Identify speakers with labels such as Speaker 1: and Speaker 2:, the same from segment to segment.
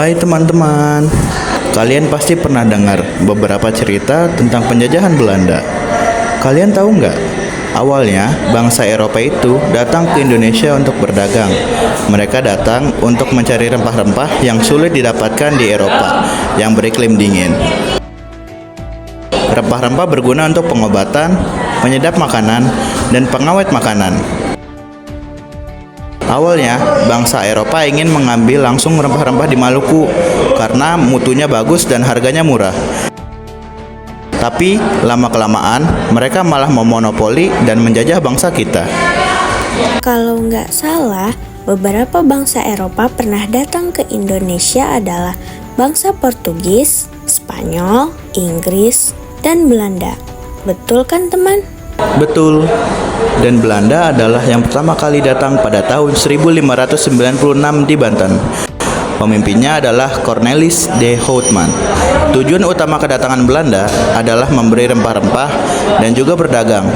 Speaker 1: Hai teman-teman, kalian pasti pernah dengar beberapa cerita tentang penjajahan Belanda. Kalian tahu nggak? Awalnya, bangsa Eropa itu datang ke Indonesia untuk berdagang. Mereka datang untuk mencari rempah-rempah yang sulit didapatkan di Eropa yang beriklim dingin. Rempah-rempah berguna untuk pengobatan, penyedap makanan, dan pengawet makanan. Awalnya, bangsa Eropa ingin mengambil langsung rempah-rempah di Maluku karena mutunya bagus dan harganya murah. Tapi, lama-kelamaan, mereka malah memonopoli dan menjajah bangsa kita.
Speaker 2: Kalau nggak salah, beberapa bangsa Eropa pernah datang ke Indonesia adalah bangsa Portugis, Spanyol, Inggris, dan Belanda. Betul kan teman?
Speaker 1: Betul, dan Belanda adalah yang pertama kali datang pada tahun 1596 di Banten. Pemimpinnya adalah Cornelis de Houtman. Tujuan utama kedatangan Belanda adalah memberi rempah-rempah dan juga berdagang.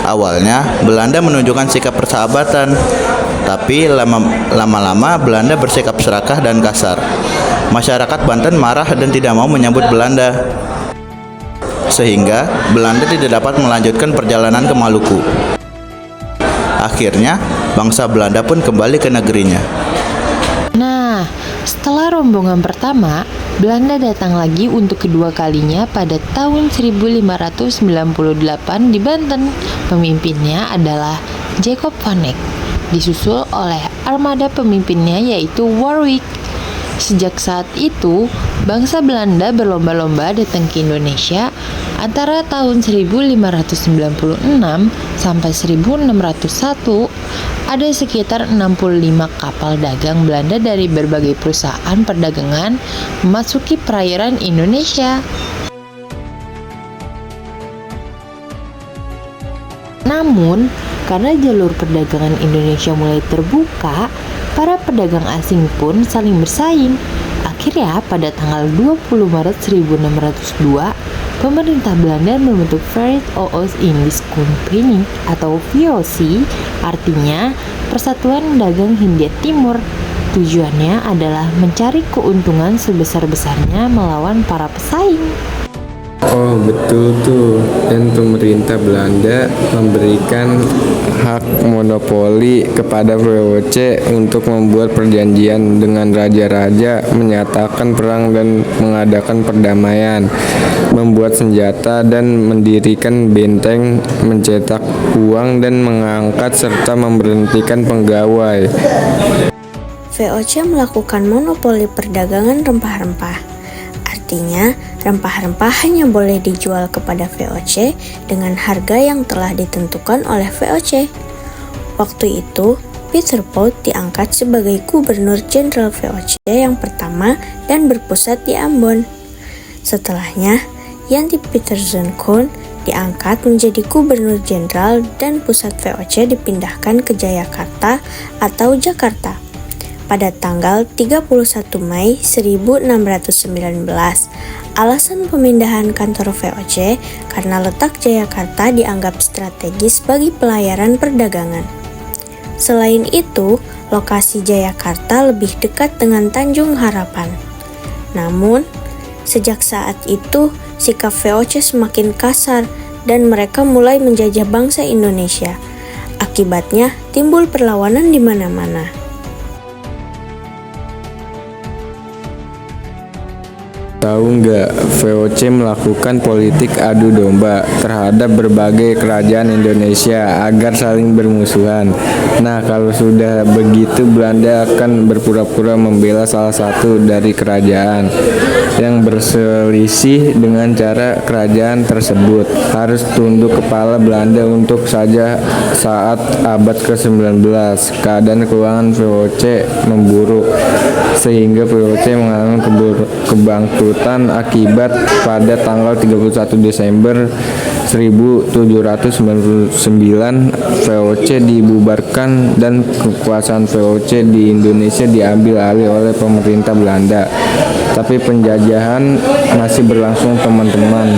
Speaker 1: Awalnya, Belanda menunjukkan sikap persahabatan, tapi lama-lama Belanda bersikap serakah dan kasar. Masyarakat Banten marah dan tidak mau menyambut Belanda, sehingga Belanda tidak dapat melanjutkan perjalanan ke Maluku. Akhirnya, bangsa Belanda pun kembali ke negerinya.
Speaker 3: Nah, setelah rombongan pertama, Belanda datang lagi untuk kedua kalinya pada tahun 1598 di Banten. Pemimpinnya adalah Jacob van Eyck, disusul oleh armada pemimpinnya yaitu Warwick. Sejak saat itu, bangsa Belanda berlomba-lomba datang ke Indonesia antara tahun 1596 sampai 1601. Ada sekitar 65 kapal dagang Belanda dari berbagai perusahaan perdagangan memasuki perairan Indonesia. Namun, karena jalur perdagangan Indonesia mulai terbuka, para pedagang asing pun saling bersaing. Akhirnya, pada tanggal 20 Maret 1602, pemerintah Belanda membentuk Verenigd Oost-Indisch Compagnie atau VOC, artinya Persatuan Dagang Hindia Timur. Tujuannya adalah mencari keuntungan sebesar-besarnya melawan para pesaing.
Speaker 4: Oh betul tuh, dan pemerintah Belanda memberikan hak monopoli kepada VOC untuk membuat perjanjian dengan raja-raja, menyatakan perang dan mengadakan perdamaian, membuat senjata dan mendirikan benteng, mencetak uang dan mengangkat serta memberhentikan penggawai.
Speaker 2: VOC melakukan monopoli perdagangan rempah-rempah. Artinya, rempah-rempah hanya boleh dijual kepada VOC dengan harga yang telah ditentukan oleh VOC. Waktu itu, Pieter Paul diangkat sebagai Gubernur Jenderal VOC yang pertama dan berpusat di Ambon. Setelahnya, Jan Pieterszoon Koen diangkat menjadi Gubernur Jenderal dan pusat VOC dipindahkan ke Jayakarta atau Jakarta pada tanggal 31 Mei 1619. Alasan pemindahan kantor VOC karena letak Jayakarta dianggap strategis bagi pelayaran perdagangan. Selain itu, lokasi Jayakarta lebih dekat dengan Tanjung Harapan. Namun, sejak saat itu, sikap VOC semakin kasar dan mereka mulai menjajah bangsa Indonesia. Akibatnya, timbul perlawanan di mana-mana.
Speaker 4: Tahu nggak, VOC melakukan politik adu domba terhadap berbagai kerajaan Indonesia agar saling bermusuhan. Nah, kalau sudah begitu Belanda akan berpura-pura membela salah satu dari kerajaan yang berselisih dengan cara kerajaan tersebut harus tunduk kepala Belanda untuk saja. Saat abad ke-19, keadaan keuangan VOC memburuk sehingga VOC mengalami kebangkrutan akibat pada tanggal 31 Desember 1799 VOC dibubarkan dan kekuasaan VOC di Indonesia diambil alih oleh pemerintah Belanda. Tapi penjajahan masih berlangsung teman-teman.